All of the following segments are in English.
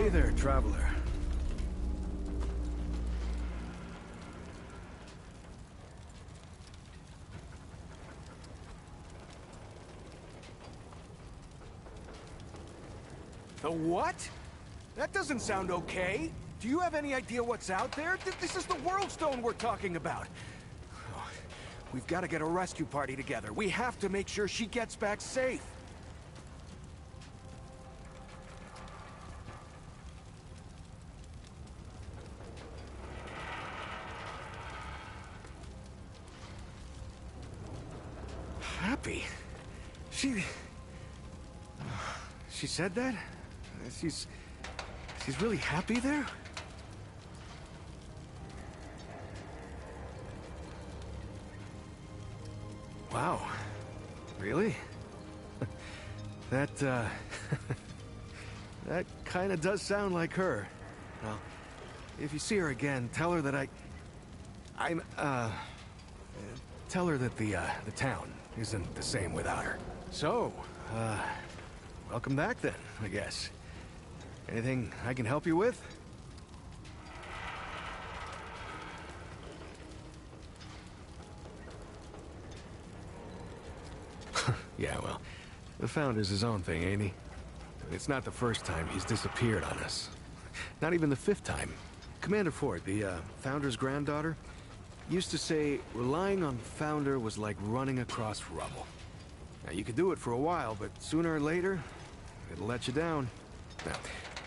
Hey there, traveler. The what? That doesn't sound okay. Do you have any idea what's out there? This is the World Stone we're talking about. Oh, we've got to get a rescue party together. We have to make sure she gets back safe. Happy? She said that? She's really happy there? Wow. Really? That, that kinda does sound like her. Well, if you see her again, tell her that tell her that the town isn't the same without her. So, welcome back then, I guess. Anything I can help you with? Yeah, well, the Founder's his own thing, ain't he? It's not the first time he's disappeared on us. Not even the 5th time. Commander Ford, the Founder's granddaughter, used to say relying on Founder was like running across rubble. Now, you could do it for a while, but sooner or later, it'll let you down. Now,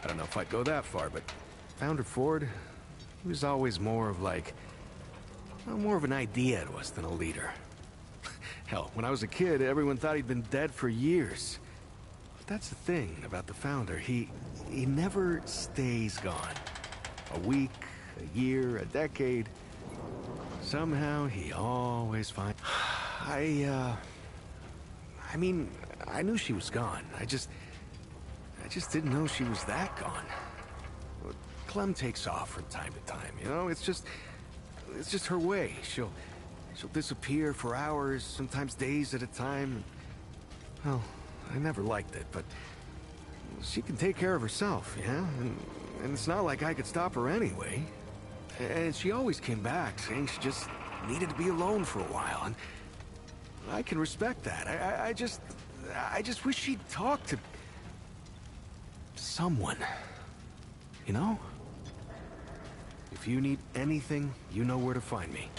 I don't know if I'd go that far, but Founder Ford, he was always more of like, well, more of an idea to us than a leader. Hell, when I was a kid, everyone thought he'd been dead for years. But that's the thing about the Founder, he never stays gone. A week, a year, a decade. Somehow, he always finds... I mean, I knew she was gone. I just didn't know she was that gone. Clem takes off from time to time, you know? It's just her way. She'll disappear for hours, sometimes days at a time. Well, I never liked it, but she can take care of herself, yeah? And it's not like I could stop her anyway. And she always came back, saying she just needed to be alone for a while, and I can respect that. I just wish she'd talk to someone, you know? If you need anything, you know where to find me.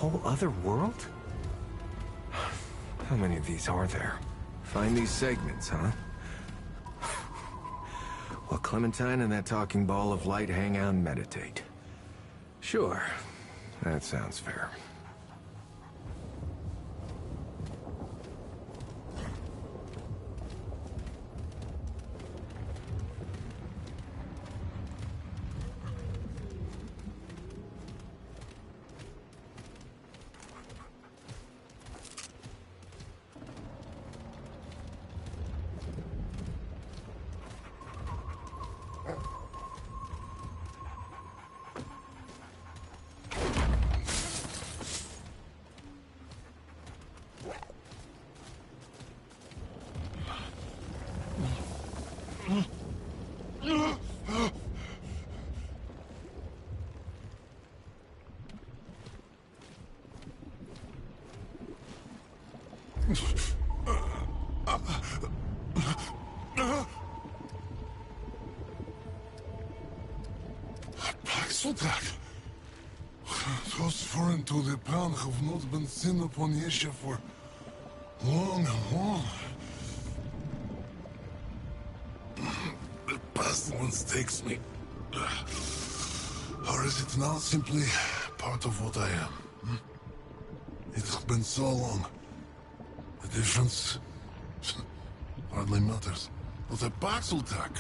whole other world? How many of these are there? Find these segments, huh? While Clementine and that talking ball of light hang out and meditate. Sure, that sounds fair. Those foreign to the pound have not been seen upon Asia for long and long. The pestilence takes me. Or is it now simply part of what I am? It has been so long. The difference hardly matters. But the Baxeltak,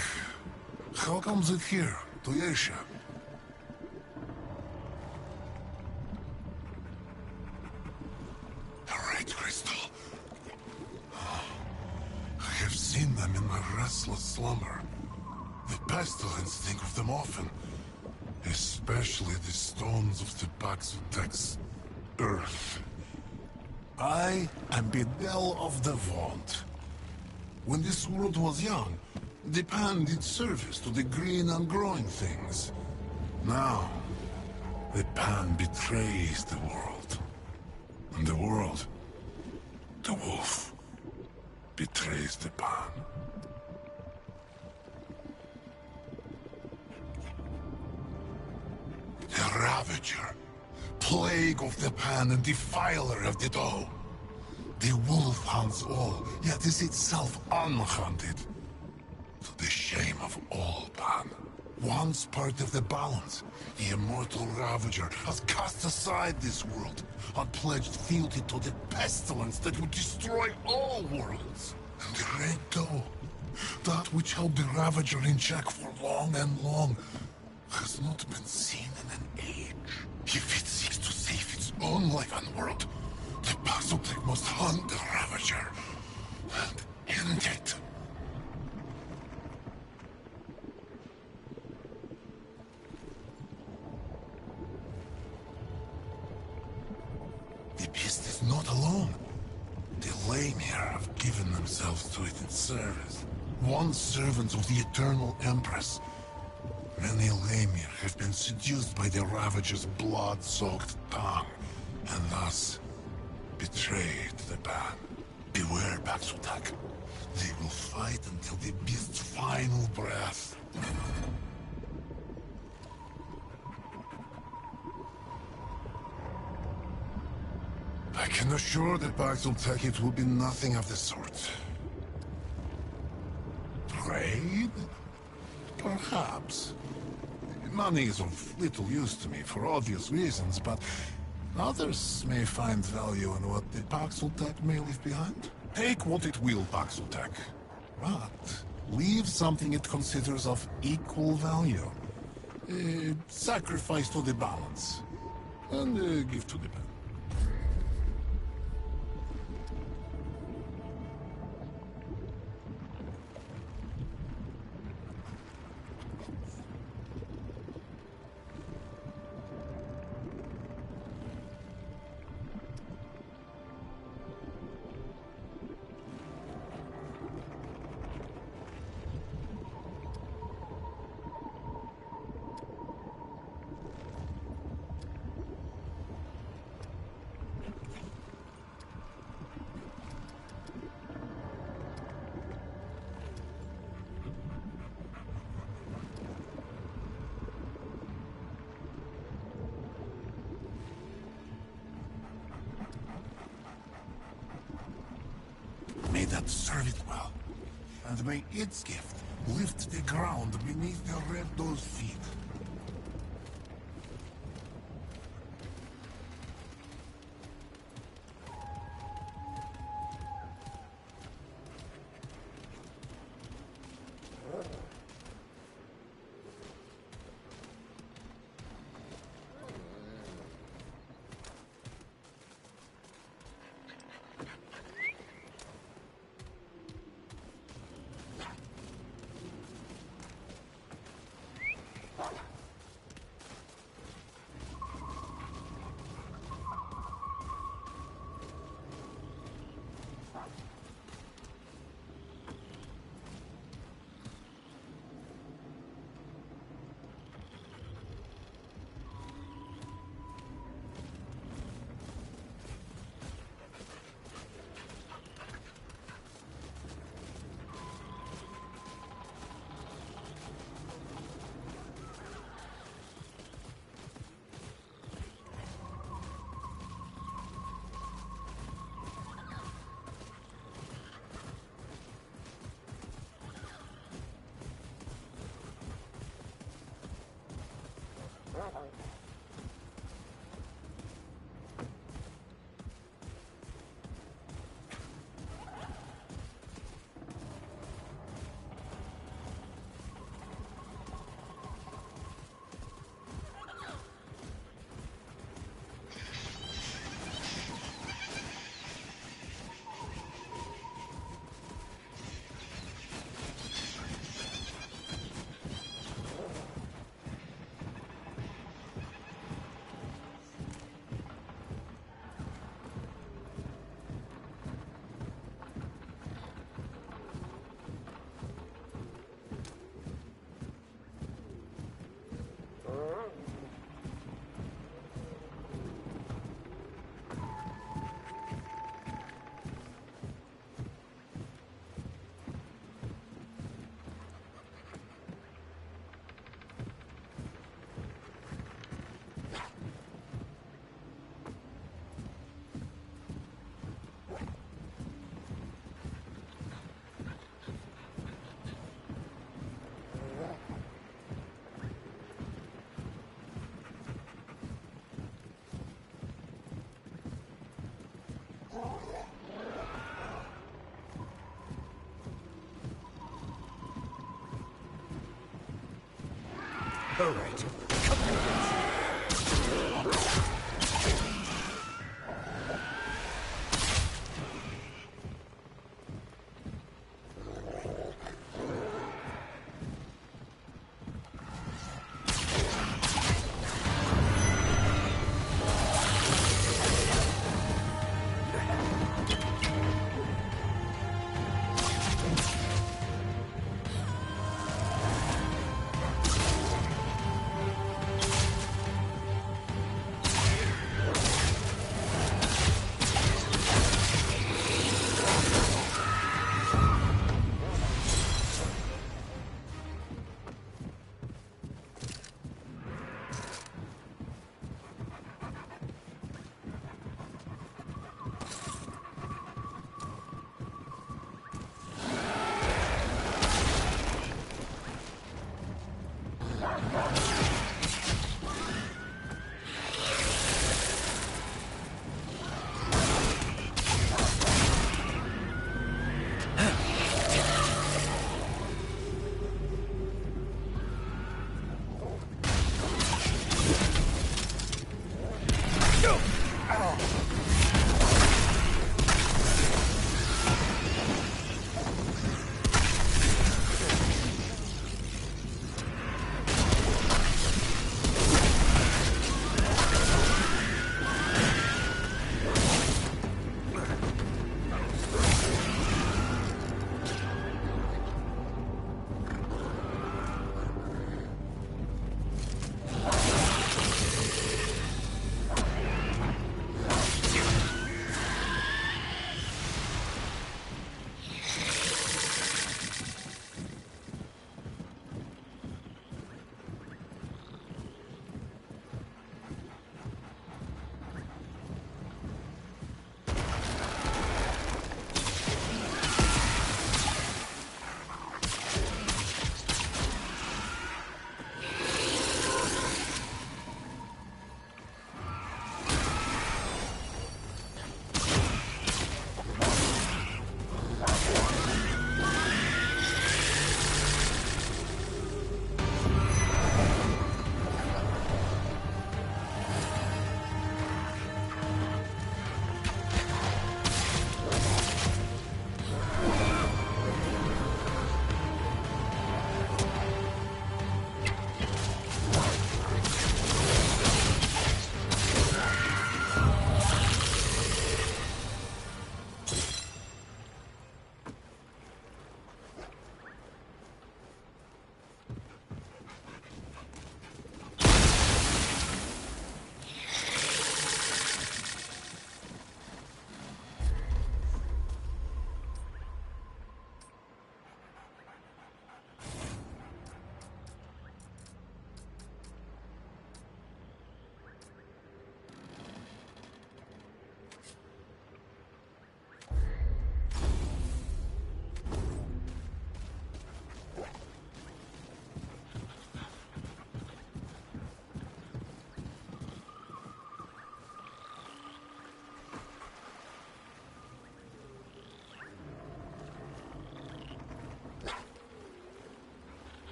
how comes it here, to Asia? The Red Crystal. I have seen them in my restless slumber. The pestilence think of them often. Especially the stones of the Baxeltak's earth. I am Bedell of the Vaunt. When this world was young, the pan did service to the green and growing things. Now, the pan betrays the world. And the world, the wolf, betrays the pan. The Ravager, plague of the pan and defiler of the dough. The wolf hunts all, yet is itself unhunted. To the shame of all pan. Once part of the balance, the immortal Ravager has cast aside this world and pledged fealty to the pestilence that would destroy all worlds. And the Red Dough, that which held the Ravager in check for long and long, has not been seen in an age. If it seeks to save its own life and world, the Baxeltak must hunt the Ravager and end it. The beast is not alone. The Lamir have given themselves to it in service. Once servants of the Eternal Empress, many Lamir have been seduced by the Ravager's blood-soaked tongue, and thus betrayed the ban. Beware, Baxeltak. They will fight until the beast's final breath. I can assure the Baxeltak it will be nothing of the sort. Trade? Perhaps. Money is of little use to me for obvious reasons, but others may find value in what the Baxeltak may leave behind. Take what it will, Baxeltak, but leave something it considers of equal value. Sacrifice to the balance, and give to the man. but serve it well. And may its gift lift the ground beneath the red doe's feet. All right.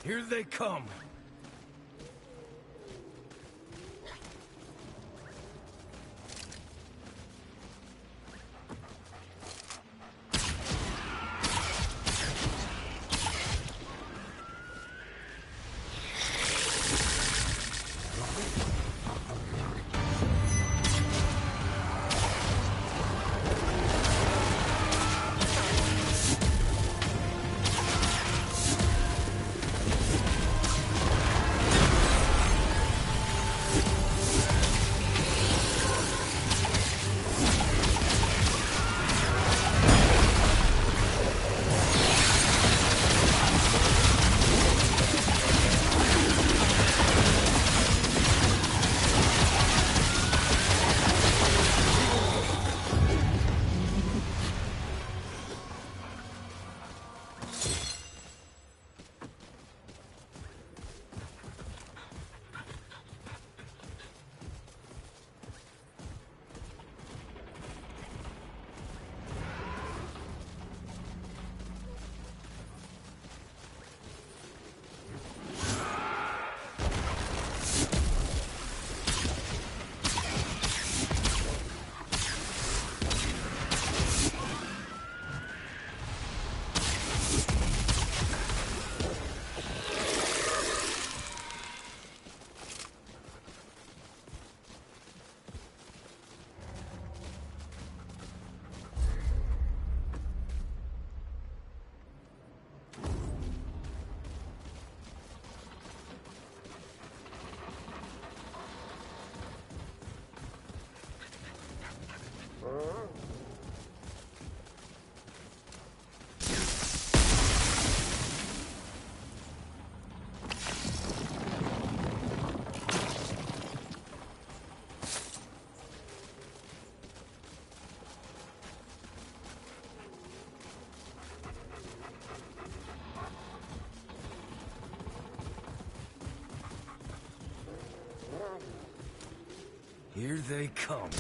Here they come. Here they come.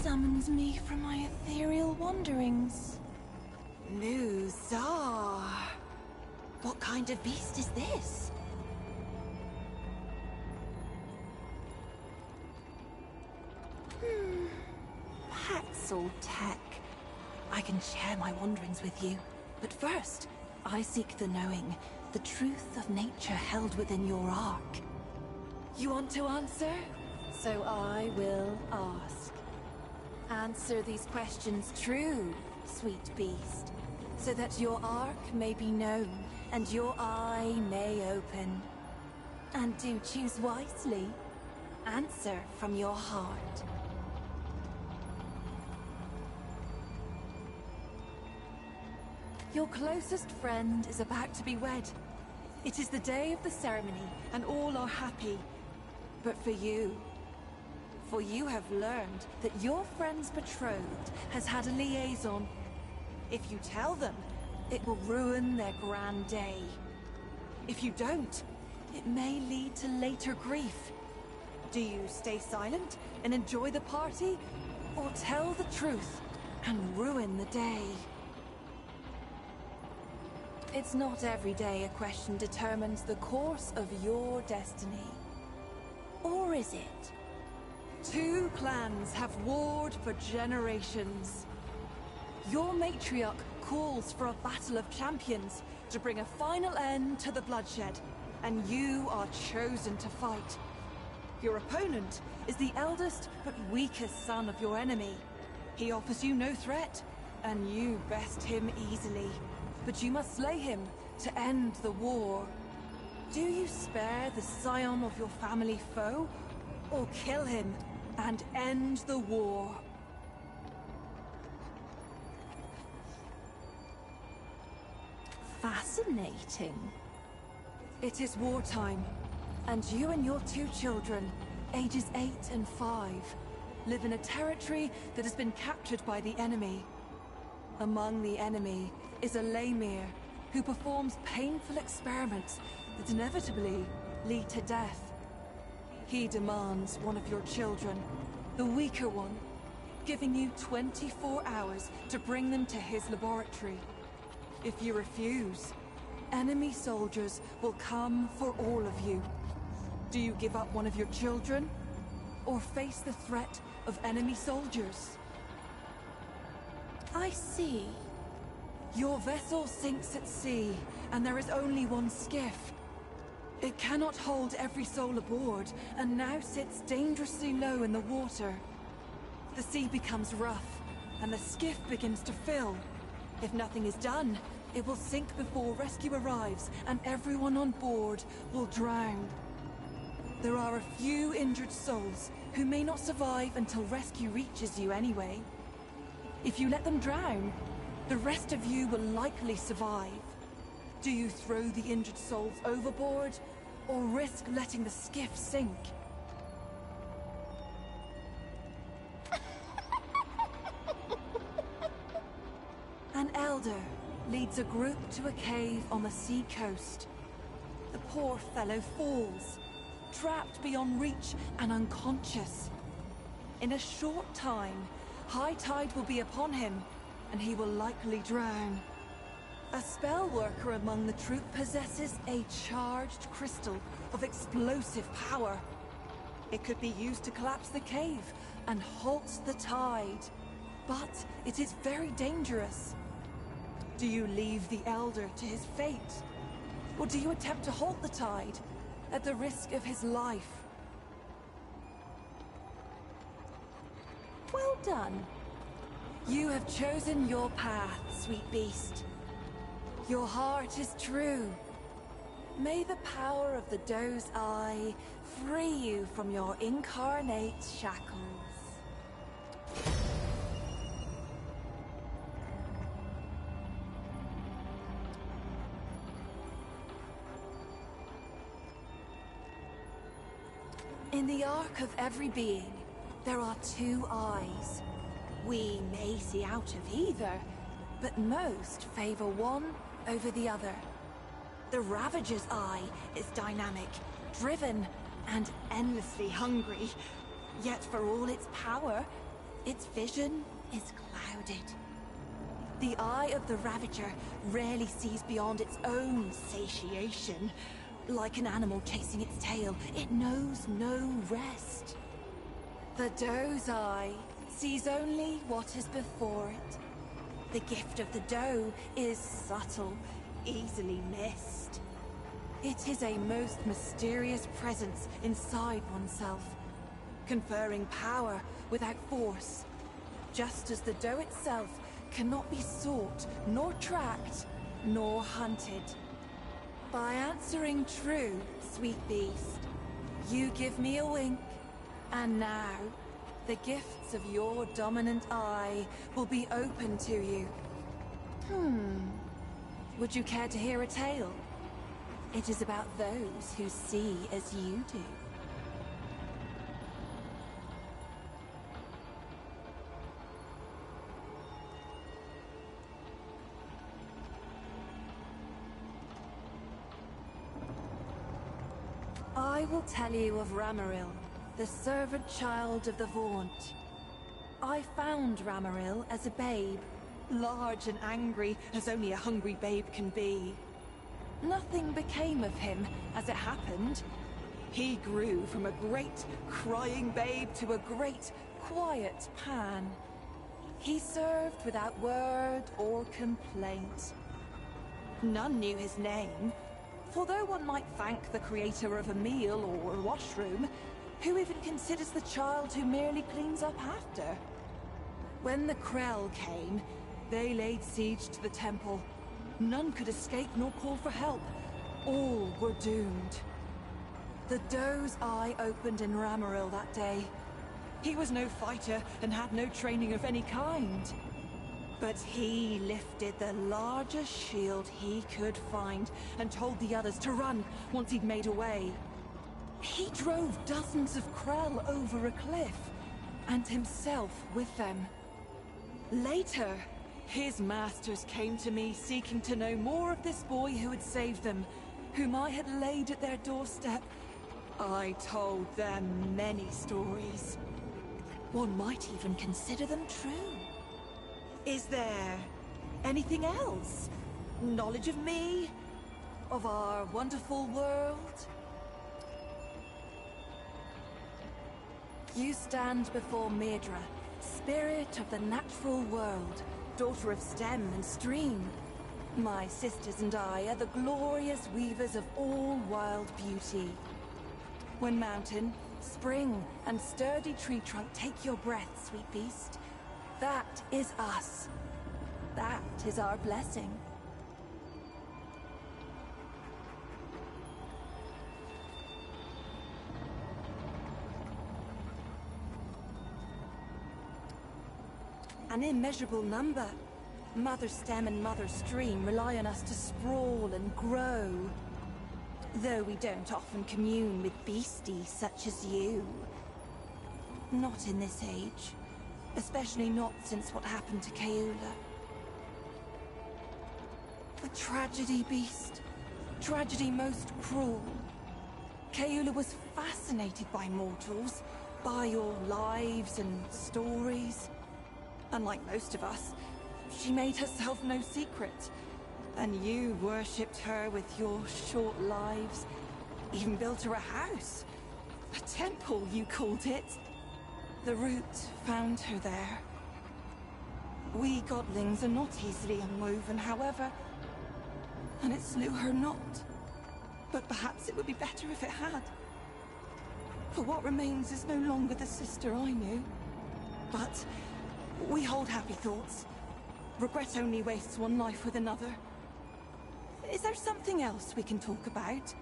Summons me from my ethereal wanderings. Luzar. What kind of beast is this? Paxel Tech. I can share my wanderings with you. But first, I seek the knowing, the truth of nature held within your ark. You want to answer? So I will ask. Answer these questions true, sweet beast, so that your ark may be known and your eye may open. And do choose wisely. Answer from your heart. Your closest friend is about to be wed. It is the day of the ceremony, and all are happy. But for you have learned that your friend's betrothed has had a liaison. If you tell them, it will ruin their grand day. If you don't, it may lead to later grief. Do you stay silent and enjoy the party, or tell the truth and ruin the day? It's not every day a question determines the course of your destiny. Or is it? Two clans have warred for generations. Your matriarch calls for a battle of champions to bring a final end to the bloodshed, and you are chosen to fight. Your opponent is the eldest but weakest son of your enemy. He offers you no threat, and you best him easily. But you must slay him to end the war. Do you spare the scion of your family foe, or kill him and end the war? Fascinating. It is wartime, and you and your two children, ages 8 and 5, live in a territory that has been captured by the enemy. Among the enemy is a Lemire who performs painful experiments that inevitably lead to death. He demands one of your children, the weaker one, giving you 24 hours to bring them to his laboratory. If you refuse, enemy soldiers will come for all of you. Do you give up one of your children, or face the threat of enemy soldiers? I see. Your vessel sinks at sea, and there is only one skiff. It cannot hold every soul aboard, and now sits dangerously low in the water. The sea becomes rough, and the skiff begins to fill. If nothing is done, it will sink before rescue arrives, and everyone on board will drown. There are a few injured souls who may not survive until rescue reaches you anyway. If you let them drown, the rest of you will likely survive. Do you throw the injured souls overboard, or risk letting the skiff sink? An elder leads a group to a cave on the sea coast. The poor fellow falls, trapped beyond reach and unconscious. In a short time, high tide will be upon him, and he will likely drown. A spell worker among the troop possesses a charged crystal of explosive power. It could be used to collapse the cave and halt the tide, but it is very dangerous. Do you leave the Elder to his fate? Or do you attempt to halt the tide at the risk of his life? Well done. You have chosen your path, sweet beast. Your heart is true. May the power of the Doe's Eye free you from your incarnate shackles. In the arc of every being, there are two eyes. We may see out of either, but most favor one over the other. The Ravager's eye is dynamic, driven, and endlessly hungry. Yet for all its power, its vision is clouded. The eye of the Ravager rarely sees beyond its own satiation. Like an animal chasing its tail, it knows no rest. The Doe's Eye sees only what is before it. The gift of the Doe is subtle, easily missed. It is a most mysterious presence inside oneself, conferring power without force, just as the Doe itself cannot be sought, nor tracked, nor hunted. By answering true, sweet beast, you give me a wink, and now, the gifts of your dominant eye will be open to you. Would you care to hear a tale? It is about those who see as you do. I will tell you of Ramaril, the servant child of the Vaunt. I found Ramaril as a babe, large and angry as only a hungry babe can be. Nothing became of him, as it happened. He grew from a great, crying babe to a great, quiet Pan. He served without word or complaint. None knew his name, for though one might thank the creator of a meal or a washroom, who even considers the child who merely cleans up after? When the Krell came, they laid siege to the temple. None could escape nor call for help. All were doomed. The doe's eye opened in Ramaril that day. He was no fighter and had no training of any kind. But he lifted the largest shield he could find and told the others to run once he'd made away. He drove dozens of Krell over a cliff, and himself with them. Later, his masters came to me seeking to know more of this boy who had saved them, whom I had laid at their doorstep. I told them many stories. One might even consider them true. Is there anything else? Knowledge of me? Of our wonderful world? You stand before Medra, spirit of the natural world, daughter of stem and stream. My sisters and I are the glorious weavers of all wild beauty. When mountain, spring, and sturdy tree trunk take your breath, sweet beast, that is us. That is our blessing. An immeasurable number. Mother Stem and Mother Stream rely on us to sprawl and grow. Though we don't often commune with beasties such as you. Not in this age. Especially not since what happened to Keula. A tragedy, beast. Tragedy most cruel. Keula was fascinated by mortals, by your lives and stories. Unlike most of us, she made herself no secret. And you worshipped her with your short lives. Even built her a house. A temple, you called it. The root found her there. We godlings are not easily unwoven, however. And it slew her not. But perhaps it would be better if it had. For what remains is no longer the sister I knew. But we hold happy thoughts. Regret only wastes one life with another. Is there something else we can talk about?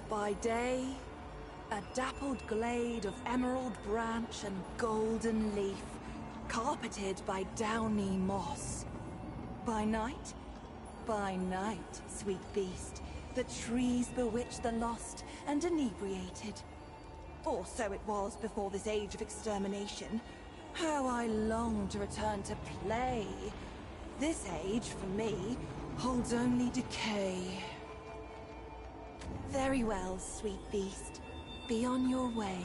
By day, a dappled glade of emerald branch and golden leaf, carpeted by downy moss. By night, sweet beast, the trees bewitch the lost and inebriated. Or so it was before this age of extermination. How I long to return to play. This age, for me, holds only decay. Very well, sweet beast. Be on your way.